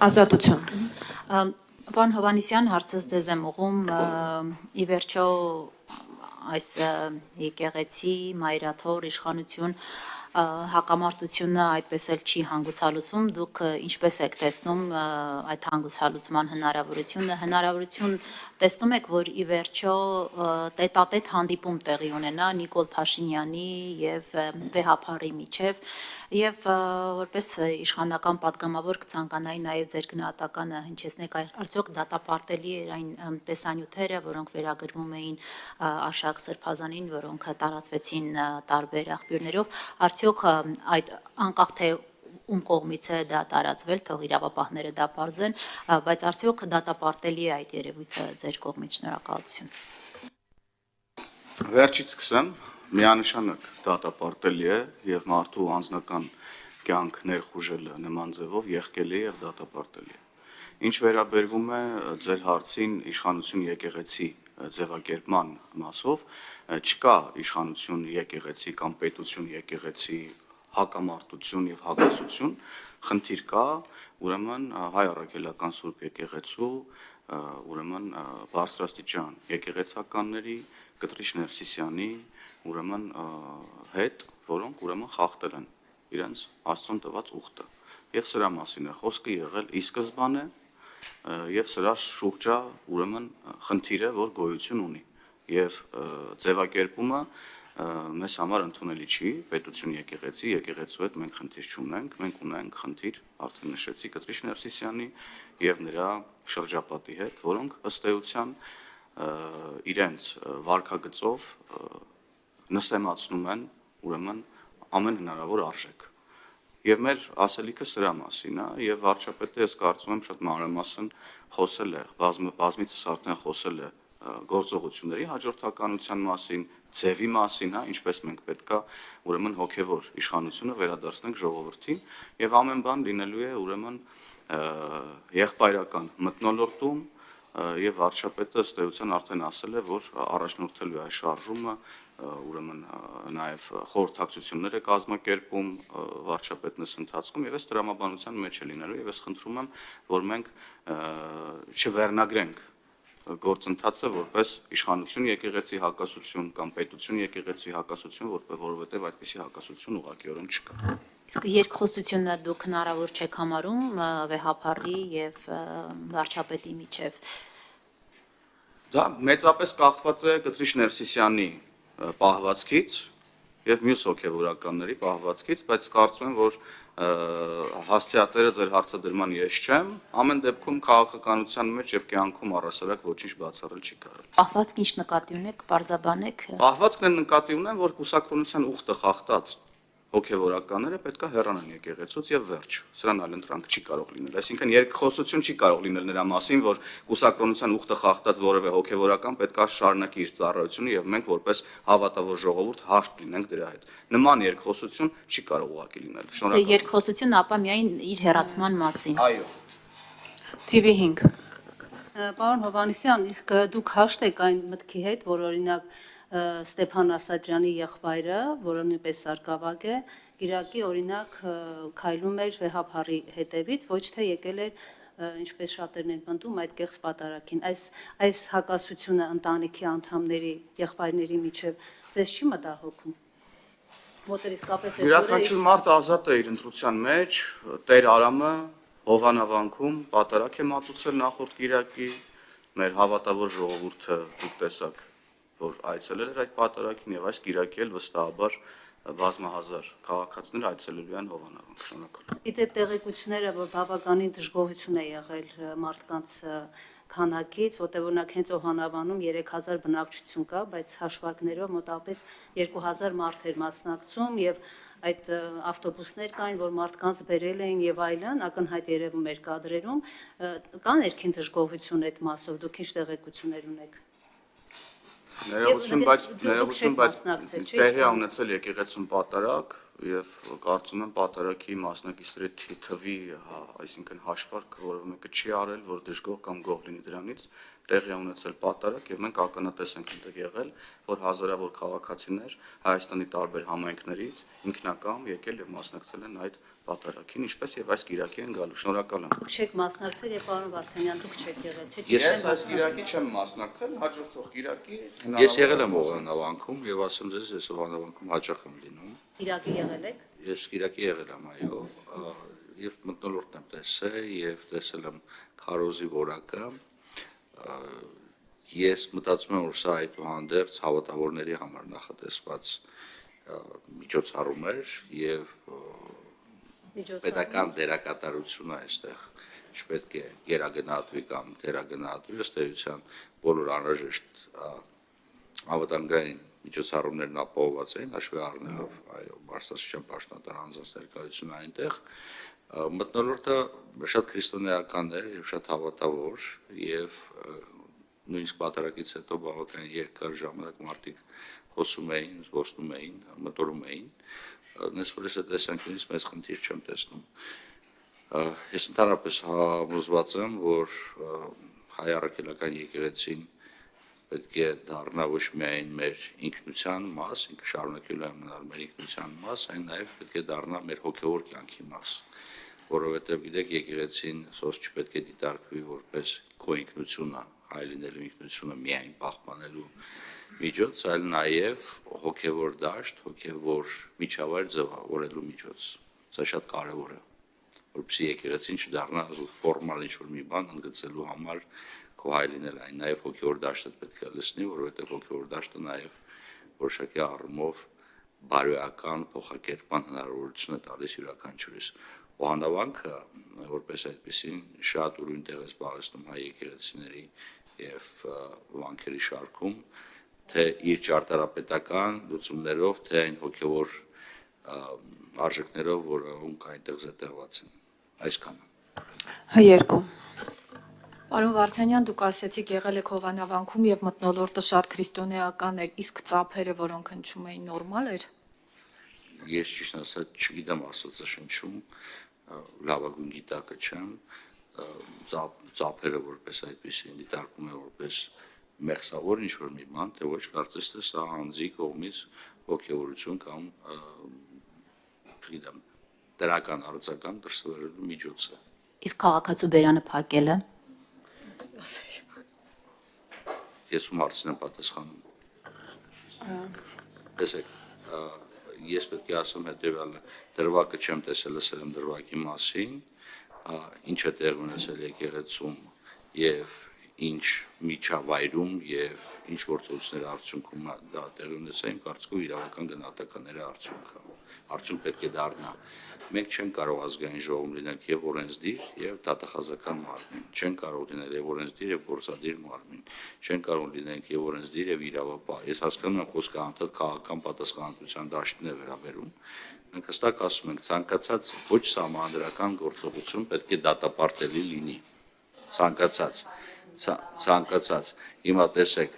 Ազատություն։ Պարոն Հովհաննիսյան, հարցս ձեզ եմ ուղղում, ի վերջո այս եկեղեցի, մայրաթոր, իշխանություն հակամարտությունը այդպես էլ չի հանգուցալուծում, դուք ինչպես եք տեսնում այդ հանգուցալուծման հնարավորություն տեսնում եք, որ ի վերջո տետատետ հանդիպում տեղի ունենա Նիկոլ Փաշինյանի եւ վեհափառի միջև եւ որպես իշխանական падգամավոր կցանկանայի նաեւ ձեր գնահատականը հնչեցնեք արդյոք դատապարտելի էր այն տեսանյութերը, որոնք վերագրվում էին Արշակ Սրբազանին, որոնք տարածվեցին տարբեր աղբյուրներով, արդյոք այդ անկախ թե ում կողմից է դա տարածվել, թող իրավապահները դա պարզեն, բայց արդյոք դատապարտելի է այդ երևույթը ձեր կողմից, շնորհակալություն։ Վերջից սկսեմ, միանշանակ դատապարտելի է եւ մարդու անձնական կյանք ներխուժելը նման ձևով եղկելի եւ դատապարտելի է։ Ինչ վերաբերվում է ձեր հարցին իշխանություն եկեղեցի ձևակերպման մասով, չկա իշխանություն եկեղեցի կամ պետություն եկեղեցի հակամարտություն եւ հակասություն, խնդիր կա, ուրեմն հայ առաքելական Սուրբ եկեղեցու, ուրեմն բարձրաստիճան եկեղեցականների, Կտրիչ Ներսիսյանի, ուրեմն հետ, որոնք ուրեմն խախտել են իրենց Աստծուն տված ուխտը։ Եվ սրա մասին է խոսքը եղել ի սկզբանե, եւ սրա շուրջա ուրեմն խնդիրը, որ գոյություն ունի, եւ ձևակերպումը մեզ համար ընդունելի չի, պետություն եկեղեցու հետ մենք խնդիր չունենք, մենք ունենք խնդիր, արդեն նշեցի Կտրիչ Ներսիսյանի եւ նրա շրջապատի հետ, որոնք ըստ էության իրենց վարքագծով նսեմացնում են ուրեմն ամեն հնարավոր արժեք։ Եվ մեր ասելիքը սրա մասին է, եւ վարչապետը ես կարծում եմ շատ մանրամասն խոսել է, բազմիցս արդեն խոսել է գործողությունների հաջորդականության մասին, ձևի մասին, ինչպես մենք պետքա ուրեմն հոգևոր իշխանությունը վերադարձնենք ժողովրդին, եւ ամեն բան լինելու է ուրեմն եղբայրական մթնոլորտում, եւ վարչապետը ըստ էության արդեն ասել է, որ առաջնորդելու է այս շարժումը, ուրեմն նաեւ խորհրդակցություններ է կազմակերպում վարչապետն այս ընթացքում եւ այս տրամաբանության մեջ է լինելու եւ ես խնդրում եմ, որ մենք չվերնագրենք գործընթացը որպես իշխանություն եկեղեցի հակասություն կամ պետություն եկեղեցի հակասություն, որովհետեւ այդպիսի հակասություն ուղղակիորեն չկա։ Իսկ երկխոսությունը դուք հնարավոր չեք համարում վեհափառի եւ վարչապետի միջև։ Դա մեծապես կախված է Կտրիչ Ներսիսյանի պահվածքից եւ մյուս հոգեվորականների պահվածքից, բայց կարծում եմ, որ հասցեատերը ձեր հարցադրման ես չեմ, ամեն դեպքում քաղաքականության մեջ եւ կյանքում առասարակ ոչինչ բացառել չի կարելի։ Պահվածք ինչ նկատի ունեք, պարզաբանեք։ Պահվածքն են նկատի ունեմ, որ կուսակրոնության ուխտը խախտած հոգեվորականները պետքա հեռանան եկեղեցուց եւ վերջ։ Սրան այլ ընտրանք չի կարող լինել։ Այսինքն երկխոսություն չի կարող լինել նրա մասին, որ կուսակրոնության ուխտը խախտած որևէ հոգեվորական պետքա շարունակի իր ծառայությունը եւ մենք որպես հավատավոր ժողովուրդ հաշտ լինենք դրա հետ։ Նման երկխոսություն չի կարող ուղղակի լինել։ Շնորհակալ։ Երկխոսություն ապա միայն իր հեռացման մասին։ Այո։ TV 5։ Պարոն Հովհաննիսյան, իսկ դուք հաշտ եք այն մտքի հետ, որ օրինակ Ստեփան Ասատրյանի եղբայրը, որը նույնպես սարկավագ է, Կիրակի օրինակ քայլում էր վեհափառի հետևից, ոչ թե եկել էր, ինչպես շատերն են պնդում, այդ կեղծ պատարագին։ Այս հակասությունը ընտանիքի անդամների, եղբայրների միջև ձեզ չի մտահոգում։ Որտեղ իսկապես յուրաքանչյուր մարդ ազատ է իր ընտրության մեջ, Տեր Արամը Հովանավանքում պատարագ է մատուցել նախորդ Կիրակի, մեր հավատավոր ժողովուրդը դուք տեսաք, որ այցելել էր այդ պատարագին եւ այս Կիրակի էլ վստահաբար բազմահազար քաղաքացիներ այցելելու են Հովանավանք։ Շնորհակալ։ Իդեպ տեղեկությունները, որ բավականին դժգոհություն է եղել մարդկանց քանակից, որտեղ օրինակ հենց Հովանավանում 3000 բնակչություն կա, բայց հաշվարկներով մոտավորապես 2000 մարդ էր մասնակցում եւ այդ ավտոբուսներ կային, որ մարդկանց բերել էին եւ այլն, ակնհայտ երևում էր կադրերում, կա ներքին դժգոհություն այդ մասով, դուք ինչ տեղեկություններ ունեք։ Ներողություն, բայց տեղի է ունեցել եկեղեցում պատարագ եւ կարծում եմ պատարագի մասնակիցների թվի, այսինքն հաշվարկը որևէ մեկը չի արել, որ դժգոհ կամ գոհ լինի դրանից, տեղի է ունեցել պատարակ եւ մենք ականատես ենք այնտեղ եղել, որ հազարավոր քաղաքացիներ Հայաստանի տարբեր համայնքներից ինքնակամ եկել եւ մասնակցել են այդ պատարակին, ինչպես եւ այս գիրակի են գալու։ Շնորհակալ եմ։ Դուք չեք մասնակցել եւ պարոն Վարդանյան դուք չեք եղել, չէ՞։ Ես այս գիրակի չեմ մասնակցել, հաջորդող գիրակի Ես եղել եմ Օղանավանքում եւ ասեմ ձեզ, ես Օղանավանքում հաճախ եմ լինում։ Իրաքի եղել եք։ Ես Կիրակի եղել եմ, այո, եւ մթնոլորտն եմ տեսել եւ տեսել եմ քարոզի որակը։ Ես մտածում եմ, որ սա այդուհանդերձ հավատավորների համար նախատեսված միջոցառում էր եւ պետական դերակատարությունը այստեղ չպետք է գերագնահատվի կամ դերագնահատվի, ըստ էության բոլոր անհրաժեշտ անվտանգային միջոցառումներն ապահովված էին, հաշվի առնելով այո Բարսասչյան պաշտոնատար անձանց ներկայությունը այնտեղ, մթնոլորտը շատ քրիստոնեական էր եւ շատ հավատավոր եւ նույնիսկ պատարակից հետո բավականին երկար ժամանակ մարդիկ խոսում էին, զբոսնում էին, մտորում էին, նես որ ես այդ տեսանկյունից մեծ խնդիր չեմ տեսնում։ Ես ընդհանրապես համոզված եմ, որ հայ առաքելական եկեղեցին պետք է դառնա ոչ միայն մեր ինքնության մաս, ինքը շարունակելու է մնալ մեր ինքնության մաս, այն նաև պետք է դառնա մեր հոգևոր կյանքի մաս, որովհետև գիտեք եկեղեցին սոս չպետք է դիտարկվի որպես քո ինքնությունը, հայ լինելու ինքնությունը միայն պահպանելու միջոց, այլ նաև հոգևոր դաշտ, հոգևոր միջավայր ձևավորելու միջոց։ Սա շատ կարևոր է, որպեսզի եկեղեցին չդառնա ֆորմալ ինչ-որ մի բան ընդգծելու համար քո հայ լինել, այն նաև հոգևոր դաշտը պետք է լցնի, որովհետև հոգևոր դաշտը նաև որոշակի առումով բարոյական փոխակերպման հնարավորություն է տալիս յուրաքանչյուրիս։ Օղանավանքը, որպես այդպեսին, շատ ուրույն տեղ է զբաղեցնում հայ եկեղեցիների եւ վանքերի շարքում, թե իր ճարտարապետական լուծումներով, թե այն հոգևոր արժեքներով, որոնք այնտեղ զետեղված են։ Այսքանը։ Երկու։ Պարոն Վարդանյան, դուք ասեցիք եղել եք Հովանավանքում եւ մթնոլորտը շատ քրիստոնեական էր, իսկ ծափերը, որոնք հնչում էին, նորմալ էր։ Ես ճիշտ ասած չգիտեմ Աստվածաշնչում, լավագույն գիտակը չեմ, ծափերը որպես այդպեսին դիտարկում է որպես մեղսավոր ինչ-որ մի բան, թե ոչ կարծես թե սա անձի կողմից ոգևորություն կամ չգիտեմ դրական արձական դրսևորելու միջոց է։ Իսկ քաղաքացու բերանը փակելը Ես ում հարցն եմ պատասխանում։ Տեսեք, ես պետք է ասեմ հետևյալը, դրվագը չեմ տեսել, լսել եմ դրվագի մասին, ինչ է տեղ ունեցել եկեղեցում եւ ինչ միջավայրում եւ ինչ գործողությունների արդյունքում դա տեղ ունեցել, իմ կարծիքով իրավական գնահատականների արդյունք պետք է դառնա։ Մենք չենք կարող ազգային ժողովում լինենք եւ օրենսդիր եւ դատախազական մարմին, չենք կարող լինել եւ օրենսդիր եւ գործադիր մարմին, չենք կարող լինենք եւ օրենսդիր եւ իրավապահ։ Ես հասկանում եմ խոսքը անդադ քաղաքական պատասխանատվության դաշտին է վերաբերում։ Մենք հստակ ասում ենք ցանկացած ոչ սահմանադրական գործողություն պետք է դատապարտելի լինի։ Ցանկացած հիմա տեսեք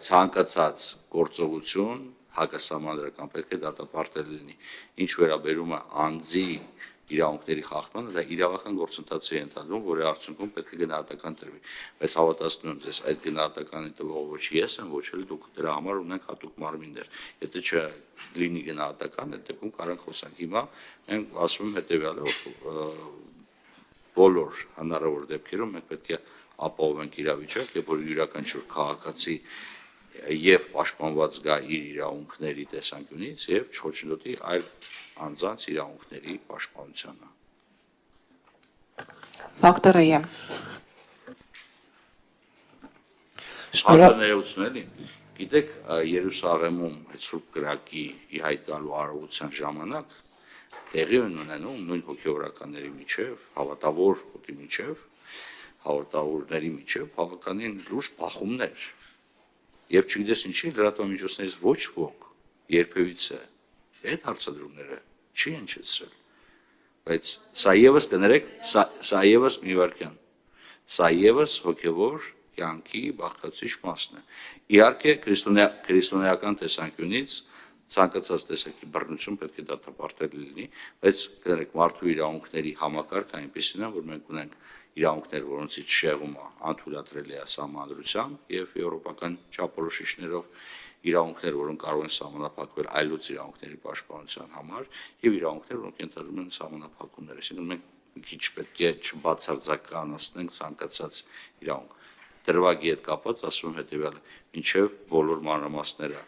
ցանկացած գործողություն հակասահմանադրական պետք է դատապարտելի լինի։ Ինչ վերաբերում է անձի իրավունքների խախտմանը, դա իրավական գործընթացի է ենթադրում, որի արդյունքում պետք է գնահատական տրվի։ Բայց հավատացնում եմ ձեզ, այդ գնահատականի տվող ոչ ես եմ, ոչ էլ դուք, դրա համար ունենք հատուկ մարմիններ։ Եթե չլինի գնահատական, այդ դեպքում կարող ենք խոսանք։ Հիմա մենք ասում եմ հետեւյալը, որ բոլոր հնարավոր դեպքերում մենք պետք է ապահովենք իրավիճակ, երբ որ յուրաքանչյուր քաղաքացի եւ պաշտպանված գա իր իրավունքների տեսանկյունից եւ չոչնդոտի այլ անձանց իրավունքների պաշտպանությանը։ Ֆակտորը է։ Հասարակություն էլի։ Գիտեք, Երուսաղեմում այդ Սուրբ Կրակի ի հայտ գալու արարողության ժամանակ տեղի ունենում նույն հոգեվորականների միջև, հավատավոր հոգի միջև, հավատավորների միջև բավականին լուրջ բախումներ։ Եվ չգիտես ինչի լրատվամիջոցներից ոչ ոք երբևիցե այդ հարցադրումները չի հնչեցրել, բայց սա եւս կներեք, սա եւս մի վարքյան, սա եւս հոգևոր կյանքի բաղկացիչ մասն է։ Իհարկե քրիստոնեական տեսանկյունից ցանկացած տեսակի բռնություն պետք է դատապարտել լինի, բայց կներեք մարդու իրավունքների համակարգը այնպեսին է, որ մենք ունենք իրավունքներ, որոնցից շեղումը անթույլատրելի է սահմանադրությամբ եւ եվրոպական չափորոշիչներով իրավունքներ, որոնք կարող են սահմանափակվել այլոց իրավունքների պաշտպանության համար եւ իրավունքներ, որոնք ենթադրում են սահմանափակումներ, այսինքն մենք մի քիչ պետք է չբացարձականացնենք ցանկացած իրավունք։ Դրվագի հետ կապված ասում եմ հետեւյալը, մինչեւ բոլոր մանրամասները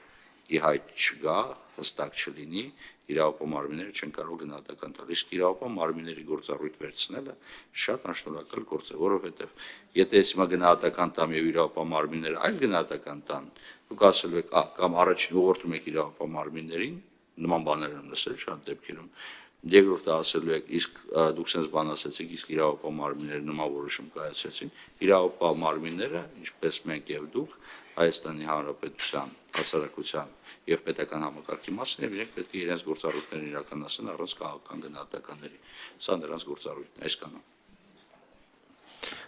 ի հայտ չգա, հստակ չլինի, իրավապահ մարմինները չեն կարող գնահատական տալ։ Իսկ իրավապահ մարմինների գործառույթ վերցնելը շատ անշնորհակալ գործ է, որովհետև եթե ես հիմա գնահատական տամ եւ իրավապահ մարմինները այլ գնահատական տան, դուք ասելու եք, կամ առաջին ուղղորդում եք իրավապահ մարմիններին, նման բաներ են լսել շատ դեպքերում, երկրորդը ասելու եք, իսկ դուք sense բան ասեցիք, իսկ իրավապահ մարմինները նման որոշում կայացրեցին, իրավապահ մարմինները, ինչպես մենք եւ դուք, Հայաստանի Հանրապետության հասարակության եւ պետական համակարգի մասին եւ իրենք պետք է իրենց գործառույթներն իրականացնեն առանց քաղաքական գնահատականների։ Սա նրանց գործառույթն է, այսքանը։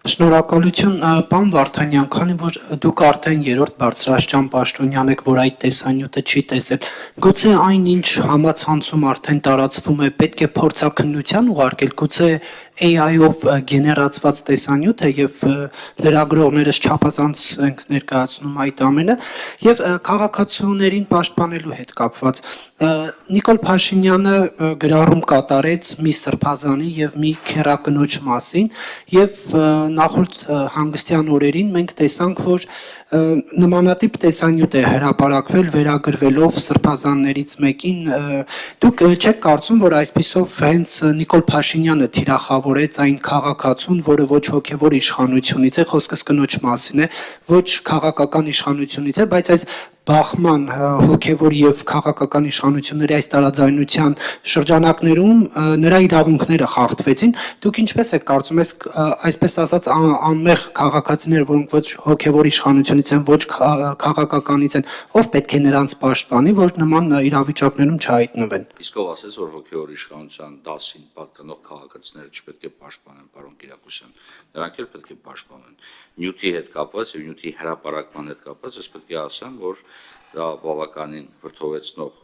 Շնորհակալություն, պարոն Վարդանյան, քանի որ դուք արդեն երրորդ բարձրաստիճան պաշտոնյան եք, որ այդ տեսանյութը չի տեսել, գուցե այնինչ համացանցում արդեն տարածվում է, պետք է փորձաքննության ուղարկել, գուցե AI-ով գեներացված տեսանյութ է եւ լրագրողներս չափազանց ենք ներկայացնում այդ ամենը եւ քաղաքացիներին պաշտպանելու հետ կապված Նիկոլ Փաշինյանը գրառում կատարեց մի սրբազանի եւ մի քերակնոջ մասին եւ նախորդ հանգստյան օրերին մենք տեսանք, որ նմանատիպ տեսանյութ է հրապարակվել վերագրվելով սրբազաններից մեկին։ Դուք չեք կարծում, որ այսպիսով հենց Նիկոլ Փաշինյանը թիրախավորեց այն քաղաքացուն, որը ոչ հոգևոր իշխանությունից է, խոսքս կնոջ մասին է, ոչ քաղաքական իշխանությունից է, բայց այս բախման հոգևոր եւ քաղաքական իշխանությունների այս տարաձայնության շրջանակներում նրա իրավունքները խախտվեցին։ Դուք ինչպես եք կարծում, այսպես ասած անմեղ քաղաքացիներ, որոնք ոչ հոգևոր իշխանությունից են, ոչ քաղաքականից են, ով պետք է նրանց պաշտպանի, որ նման իրավիճակներում չհայտնվեն։ Իսկ ով ասեց, որ հոգևոր իշխանության դասին պատկանող քաղաքացիները չպետք է պաշտպանեն, պարոն Կիրակոսյան, նրանք էլ պետք է պաշտպանեն։ Նյութի հետ կապված եւ նյութի հրապարակման հետ կապված ես պետք է ասեմ, որ դա բավականին վրդովեցնող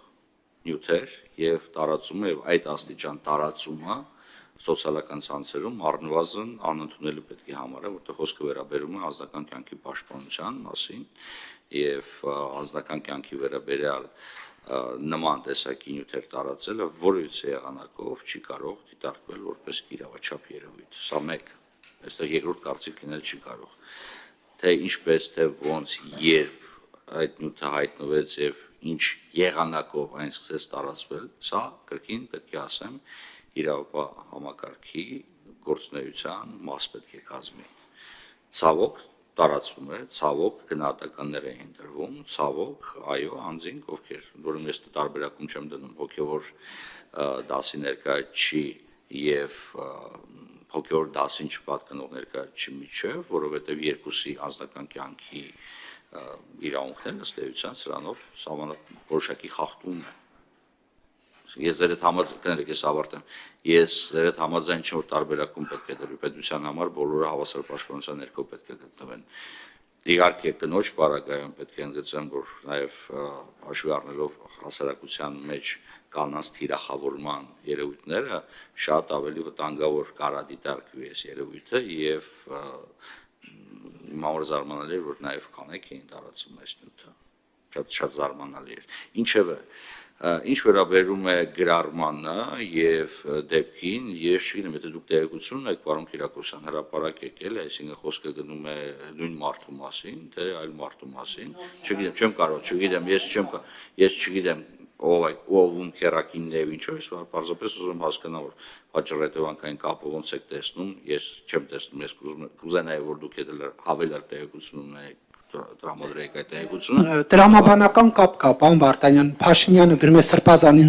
նյութ էր եւ տարածումը եւ այդ աստիճան տարածումը սոցիալական ցանցերում առնվազն անընդունելի պետք է համարել, որտեղ խոսքը վերաբերում է անձնական կյանքի պաշտպանության մասին եւ անձնական կյանքի վերաբերյալ նման տեսակի նյութեր տարածելը որևիցե եղանակով չի կարող դիտարկվել որպես իրավաչափ երևույթ։ Սա մեկ, այստեղ երկրորդ կարծիք լինել չի կարող։ Թե ինչպես, թե ոնց, երբ այդ նյութը հայտնվեց եւ ինչ եղանակով այն սկսեց տարածվել, սա կրկին պետք է ասեմ իրավապահ համակարգի գործունեության մաս պետք է կազմի։ Ցավոք տարածվում է, ցավոք գնահատականներ են ընտրվում, ցավոք, այո, անձինք, ովքեր, որոնց ես տարբերակում չեմ դնում հոգևոր դասի ներկայացի եւ հոգևոր դասին չպատկանող ներկայացի միջև, որովհետեւ երկուսի անձնական կյանքի իրավունքներն ըստ էության սրանով որոշակի խախտում է։ Ես ձեր հետ համաձայն ես ավարտեմ։ Ես ձեր հետ համաձայն չեմ, որ տարբերակում պետք է դրվի պետության համար բոլորը հավասար պաշտպանության ներքո պետք է գտնվեն։ Իհարկե կնոջ պարագայում պետք է ընդգծեմ, որ նաև հաշվի առնելով հասարակության մեջ կանանց թիրախավորման երևույթները շատ ավելի վտանգավոր կարադիտարկվի այս երևույթը եւ իմ համար զարմանալի էր, որ նաև կանայք էին տարածում այս նյութը։ Շատ զարմանալի էր։ Ինչևէ, ինչ վերաբերում է գրառմանը եւ դեպքին, ես չգիտեմ, եթե դուք տեղեկություն ունեք, պարոն Կիրակոսյան, հրապարակ եկել է, այսինքն խոսքը գնում է նույն մարդու մասին, թե այլ մարդու մասին։ Չգիտեմ, չեմ կարող, չգիտեմ, ես չգիտեմ ով քերակինն է ինչու, ես պարզապես ուզում եմ հասկանալ, որ պատճառ-հետևանքային կապը ոնց եք տեսնում, ես չեմ տեսնում, ես կուզենայի, որ դուք ավելի տեղեկություն ունենաք տրամադրեք այդ տեղեկությունը։ Տրամաբանական կապ կա, պարոն Վարդանյան, Փաշինյանը գրում է սրբազան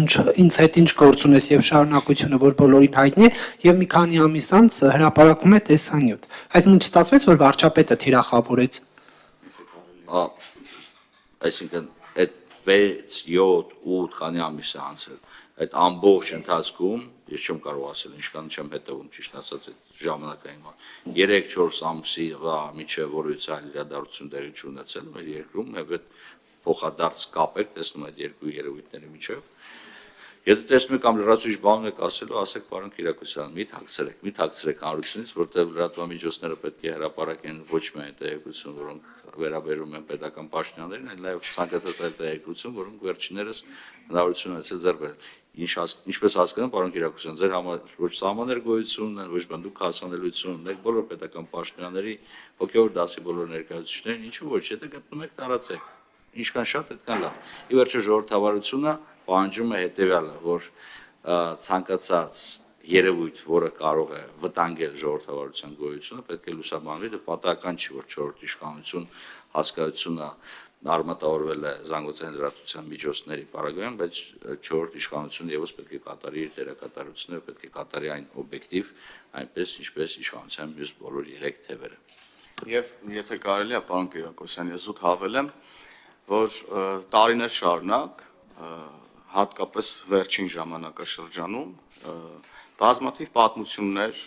ինձ հետ ինչ գործ ունես եւ շարունակությունը, որ բոլորին հայտնի է, եւ մի քանի ամիս անց հրապարակում է տեսանյութ։ Այսինքն չստացվեց, որ վարչապետը թիրախավորեց։ Այսինքն այդ 6, 7, 8 քանի ամիս է անցել։ Այդ ամբողջ ընթացքում ես չեմ կարող ասել, ինչքան չեմ հետևում ճիշտ ասած այդ ժամանակային 3-4 ամսի միջև որևիցե այլ իրադարձություն տեղի չունեցել մեր երկրում, եւ այդ փոխադարձ կապ եք տեսնում այդ երկու երևույթների միջև։ Եթե տեսնում եք կամ լրացուցիչ բան եք ասելու, ասեք պարոն Կիրակոսյան, մի թաքցրեք հանրությունից, որտեղ լրատվամիջոցները պետք է հրապարակեն ոչ միայն տեղեկություն, որոնք վերաբերում են պետական պաշտոնյաներին, այլ նաև ցանկացած այլ տեղեկություն, որոնք վերջիններս հնարավորություն ունեցել ձեռք բերել։ Ինչպես հասկանում, պարոն Կիրակոսյան, ձեր համար ոչ սահմաններ գոյություն ունեն, ոչ բան դուք հասանելիություն ունեք բոլոր պետական պաշտոնյաների հոգևոր դասի բոլոր ներկայացուցիչներին, ինչու ոչ, եթե գտնում եք, տարածեք։ Ինչքան շատ այդքան լավ։ Ի վերջո ժողովրդավարությունը պահանջում է հետևյալը, որ ցանկացած երևույթ, որը կարող է վտանգել ժողովրդավարության գոյությունը, պետք է լուսաբանվի, դա պատահական չի, որ չորրորդ իշխանություն հասկացությունը արմատավորվել է զանգվածային լրատվության միջոցների պարագայում, բայց չորրորդ իշխանությունը եւս պետք է կատարի իր դերակատարությունները, պետք է կատարի այն օբյեկտիվ, այնպես ինչպես իշխանության մյուս բոլոր 3 թևերը։ Եվ եթե կարելի է, պարոն Կիրակոսյան, ես զուտ հավելեմ, որ տարիներ շարունակ, հատկապես վերջին ժամանակաշրջանում, բազմաթիվ պատմություններ,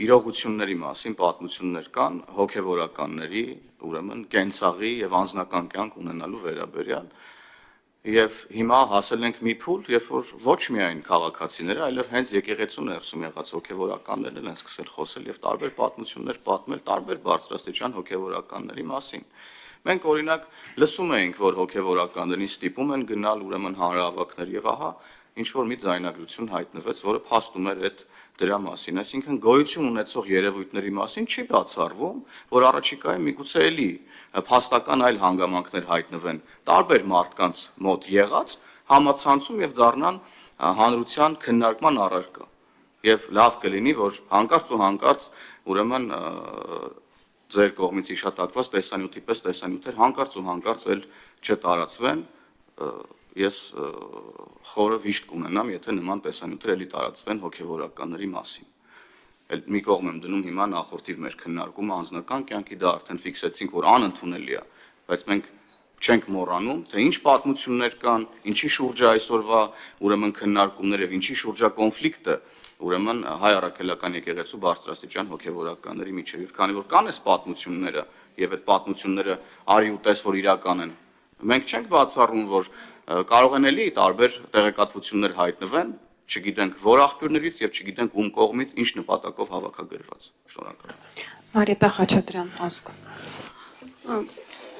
իրողությունների մասին պատմություններ կան հոգևորականների, ուրեմն կենցաղի եւ անձնական կյանք ունենալու վերաբերյալ։ Եվ հիմա հասել ենք մի փուլ, երբ որ ոչ միայն քաղաքացիները, այլև հենց եկեղեցու ներսում եղած հոգևորականներն են սկսել խոսել եւ տարբեր պատմություններ պատմել տարբեր բարձրաստիճան հոգևորականների մասին։ Մենք օրինակ լսում էինք, որ հոգևորականներին ստիպում են գնալ ուրեմն հանրահավաքներ եւ ահա ինչ որ մի ձայնագրություն հայտնվեց, որը փաստում էր այդ դրա մասին, այսինքն գոյություն ունեցող երևույթների մասին չի բացառվում, որ առաջիկայում միգուցե էլի փաստական այլ հանգամանքներ հայտնվեն տարբեր մարդկանց մոտ եղած համացանցում եւ դառնան հանրության քննարկման առարկա։ Եվ լավ կլինի, որ հանկարծ ու հանկարծ ուրեմն ձեր կողմից իշատակված տեսանյութի պես տեսանյութեր հանկարծ ու հանկարծ էլ չտարածվեն, ես խորը վիշտ կունենամ, եթե նման տեսանյութեր էլի տարածվեն հոգևորականների մասին։ Էլ մի կողմ եմ դնում հիմա նախորդիվ մեր քննարկումը անձնական կյանքի, դա արդեն ֆիքսեցինք, որ անընդունելի է, բայց մենք չենք մոռանում, թե ինչ պատմություններ կան, ինչի շուրջ է այսօրվա ուրեմն քննարկումներ եւ ինչի շուրջ է կոնֆլիկտը, ուրեմն հայ առաքելական եկեղեցու բարձրաստիճան հոգևորականների միջեւ, եւ քանի որ կան այս պատմությունները եւ այդ պատմությունները արի ու տես որ իրական են, մենք չենք բացառում, որ կարող են էլի տարբեր տեղեկատվություններ հայտնվեն, չգիտենք որ աղբյուրներից եւ չգիտենք ում կողմից ինչ նպատակով հավաքագրված։ Շնորհակալ։ Մարիետա Խաչատրյան, ազգ։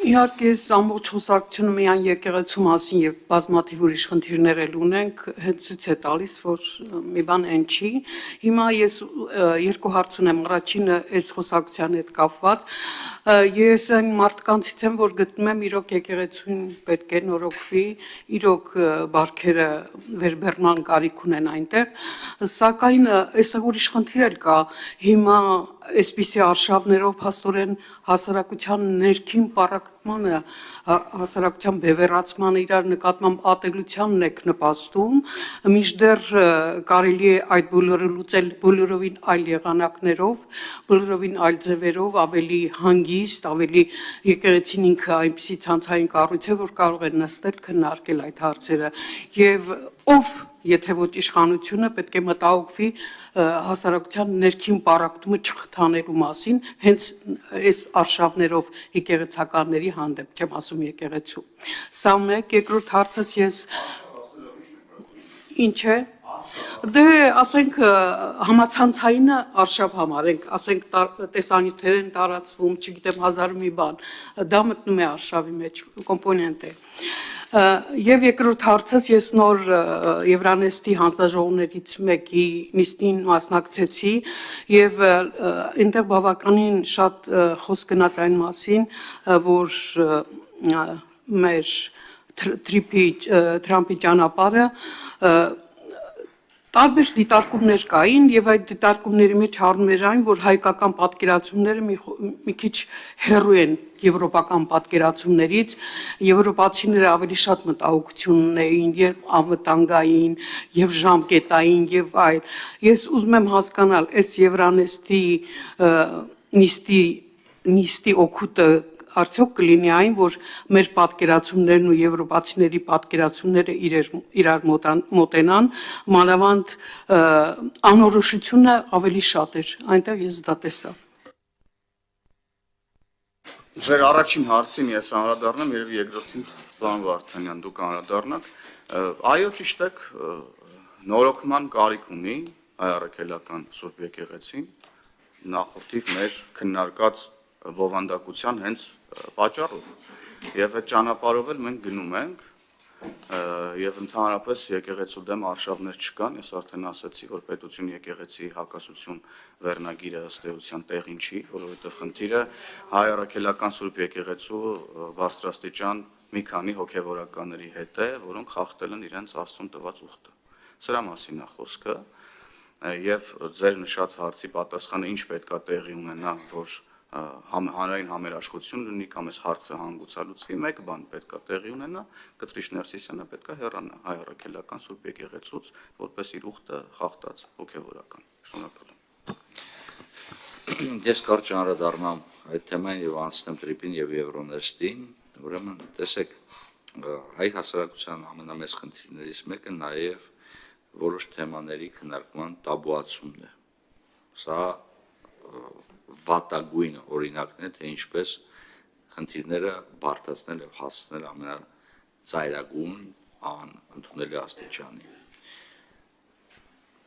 Իհարկե, ամբողջ խոսակցությունը միայն եկեղեցու մասին եւ բազմաթիվ ուրիշ խնդիրներ էլ ունենք, հենց ցույց է տալիս, որ մի բան այն չի։ Հիմա ես երկու հարց ունեմ, առաջինը այս խոսակցության հետ կապված։ Ես այն մարդկանցից եմ, որ գտնում եմ իրոք եկեղեցուն պետք է նորոգվի, իրոք բարքերը վերբեռնան կարիք ունեն այնտեղ, սակայն այստեղ ուրիշ խնդիր էլ կա։ Հիմա այսպիսի արշավներով փաստորեն հասարակության ներքին պառակտմանը, հասարակության բևեռացմանը իրար նկատմամբ ատելությանն եք նպաստում, մինչդեռ կարելի է այդ բոլորը լուծել բոլորովին այլ եղանակներով, բոլորովին այլ ձևերով, ավելի հանգիստ, ավելի եկեղեցին ինքը այնպիսի ցանցային կառույց է, որ կարող է նստել քննարկել այդ հարցերը եւ ով եթե ոչ իշխանությունը պետք է մտահոգվի հասարակության ներքին պառակտումը չխթանելու մասին, հենց այս արշավներով եկեղեցականների հանդեպ, չեմ ասում եկեղեցու։ Սա մեկ, երկրորդ հարցս ես ինչ է։ Դե ասենք համացանցայինը արշավ համարենք, ասենք տեսանյութեր են տարածվում, չգիտեմ հազար մի բան, դա մտնում է արշավի մեջ, կոմպոնենտ է։ Եվ երկրորդ հարցս ես նոր Եվրանեստի հանձնաժողովներից մեկի նիստին մասնակցեցի եւ այնտեղ բավականին շատ խոսք գնաց այն մասին, որ մեր Թրամփի ճանապարհը տարբեր դիտարկումներ կային եւ այդ դիտարկումների մեջ առնում էր այն, որ հայկական պատկերացումները մի քիչ հեռու են եվրոպական պատկերացումներից, եվրոպացիները ավելի շատ մտահոգություն ունեին, եւ անվտանգային, եւ ժամկետային եւ այլ։ Ես ուզում եմ հասկանալ, այս Եվրանեստի նիստի օգուտը արդյոք կլինի այն, որ մեր պատկերացումներն ու եվրոպացիների պատկերացումները իրար մոտենան, մանավանդ անորոշությունը ավելի շատ էր, այնտեղ ես դա տեսա։ Ձեր առաջին հարցին ես անդրադառնամ, երևի երկրորդին պարոն Վարդանյան դուք անդրադառնաք։ Այո, ճիշտ եք, նորոգման կարիք ունի հայ առաքելական Սուրբ եկեղեցին նախորդիվ մեր քննարկած բովանդակության հենց պատճառով եւ այդ ճանապարհով էլ մենք գնում ենք եւ ընդհանրապես եկեղեցու դեմ արշավներ չկան, ես արդեն ասացի, որ պետություն եկեղեցի հակասություն վերնագիրը ըստ էության տեղին չի, որովհետեւ խնդիրը հայ առաքելական Սուրբ եկեղեցու բարձրաստիճան մի քանի հոգեվորականների հետ է, որոնք խախտել են իրենց Աստծուն տված ուխտը։ Սրա մասին է խոսքը եւ ձեր նշած հարցի պատասխանը ինչ պետքա տեղի ունենա, որ հանրային համերաշխություն լինի կամ այս հարցը հանգուցալուծվի, մեկ բան պետքա տեղի ունենա, Կտրիշ Ներսիսյանը պետքա հեռանա հայ առաքելական Սուրբ եկեղեցուց, որպես իր ուխտը խախտած հոգեվորական։ Շնորհակալ եմ։ Ես կարճ անդրադառնամ այդ թեմային եւ անցնեմ Տրիպին եւ Եվրոնեստին, ուրեմն տեսեք, հայ հասարակության ամենամեծ խնդիրներից մեկը նաեւ որոշ թեմաների քննարկման տաբուացումն է։ Սա վատագույն օրինակն է, թե ինչպես խնդիրները բարդացնել եւ հասցնել ամենածայրագույն ընդունելի աստիճանի։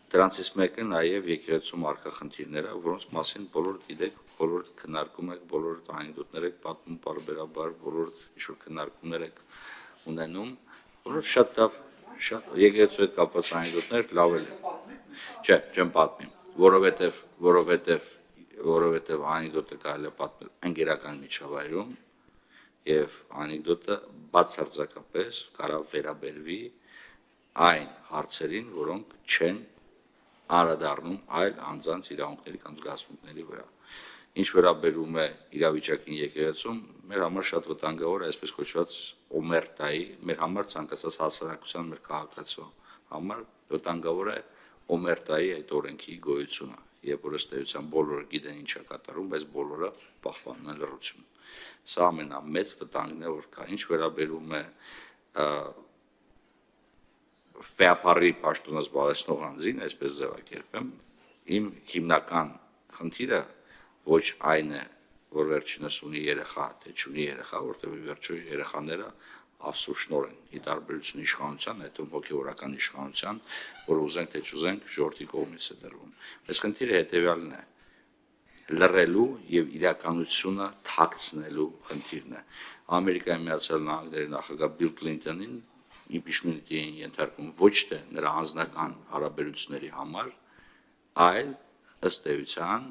Դրանցից մեկը նաեւ եկեղեցու մարքա խնդիրները, որոնց մասին բոլոր գիտեք, բոլոր քննարկում եք, բոլոր անեկդոտներ եք պատմում բարբերաբար, բոլոր ինչ-որ քննարկումներ եք ունենում, որոնց շատ եկեղեցու հետ կապված անեկդոտներ լավ են։ Չէ, չեմ պատմի, որովհետև անեկդոտը կարելի է պատմել ընկերական միջավայրում եւ անեկդոտը բացարձակապես կարող վերաբերվի այն հարցերին, որոնք չեն անդրադառնում այլ անձանց իրավունքների կամ զգացմունքների վրա։ Ինչ վերաբերում է իրավիճակին եկեղեցում, մեր համար շատ վտանգավոր է այսպես կոչված օմերտայի, մեր համար ցանկացած հասարակության, մեր քաղաքացու համար վտանգավոր է օմերտայի այդ օրենքի գոյությունը, երբ որ ըստ էության բոլորը գիտեն ինչ է կատարում, բայց բոլորը պահպանում են լռություն։ Սա ամենամեծ վտանգն է, որ կա։ Ինչ վերաբերում է ֆեապարի պաշտոնը զբաղեցնող անձին, այսպես ձևակերպեմ, իմ հիմնական խնդիրը ոչ այն է, որ վերջինս ունի երեխա, թե չունի երեխա, որտեղ ի վերջո երեխաները Աստծո շնորհ են, ի տարբերություն իշխանության, այդ հոգեվորական իշխանության, որ ուզենք թե չուզենք ժողովրդի կողմից է դրվում։ Այս խնդիրը հետևյալն է. լռելու եւ իրականությունը թաքցնելու խնդիրն է։ Ամերիկայի Միացյալ Նահանգների նախագահ Բիլ Քլինտոնին impeachment-ի են ենթարկում ոչ թե նրա անձնական հարաբերությունների համար, այլ ըստ էության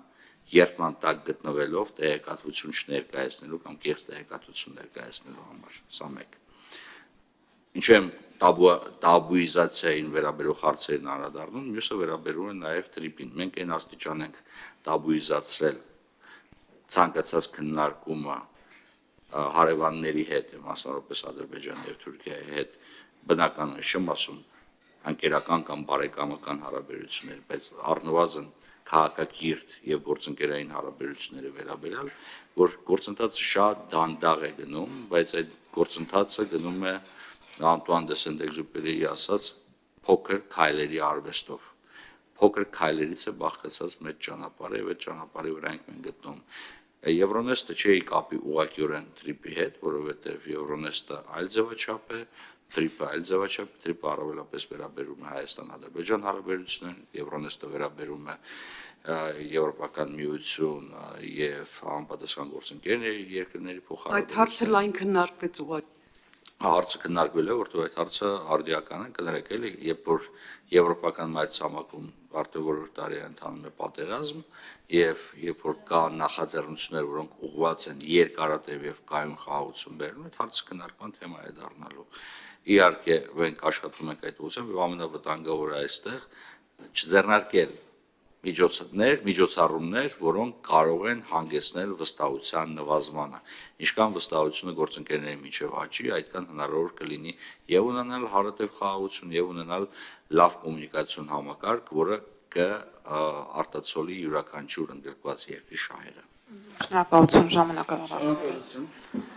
երբման տակ գտնվելով տեղեկատվություն չներկայացնելու կամ կեղծ տեղեկատվություն ներկայացնելու համար։ Սա մեկ։ Ինչու եմ տաբուիզացիային վերաբերող հարցերին անդրադառնում, մյուսը վերաբերում է նաև Տրիպին։ Մենք այն աստիճան ենք տաբուիզացրել ցանկացած քննարկումը հարևանների հետ, մասնավորապես Ադրբեջանի եւ Թուրքիայի հետ, բնական է, չեմ ասում անկերական կամ բարեկամական հարաբերություններ, բայց առնվազն քաղաքակիրթ եւ գործընկերային հարաբերությունների վերաբերյալ, որ գործընթացը շատ դանդաղ է գնում, բայց այդ գործընթացը գնում է Անտուան դե Սենտ-Էքզյուպերիի ասած փոքր քայլերի արվեստով։ Փոքր քայլերից է բաղկացած մեծ ճանապարհը եւ այդ ճանապարհի վրա ենք մենք գտնում։ Եվրոնեստը չի կապի ուղղակիորեն Տրիպի հետ, որովհետեւ Եվրոնեստը այլ ձևաչափ է, Տրիպը այլ ձևաչափ, Տրիպը առավելապես վերաբերում է Հայաստան-Ադրբեջան հարաբերություններին, Եվրոնեստը վերաբերում է Եվրոպական միություն եւ համապատասխան գործընկերների երկրների փոխհարաբերություններին։ Այդ հարցը լայն քննարկվեց ուղղակի։ Հարցը քննարկվել է, որտեղ այդ հարցը արդիական է կներեկել, երբ որ Եվրոպական մայրցամաքում արդեն որոշ տարի ընթանում է պատերազմ եւ երբ որ կա նախաձեռնություններ, որոնք ուղղված են երկարատև եւ կայուն խաղաղություն բերելու, այդ հարցը քննարկման թեմա է դառնալու։ Իհարկե, մենք աշխատում ենք այդ ուղղությամբ եւ ամենավտանգավորը այստեղ չձեռնարկել միջոցառումներ, որոնք կարող են հանգեցնել վստահության նվազմանը։ Ինչքան վստահությունը գործընկերների միջև աճի, այդքան հնարավոր կլինի եւ ունենալ հարատև խաղաղություն եւ ունենալ լավ կոմունիկացիոն համակարգ, որը կարտացոլի յուրաքանչյուր ընդգրկված երկրի շահերը։ Շնորհակալություն ժամանակը ավարտվեց։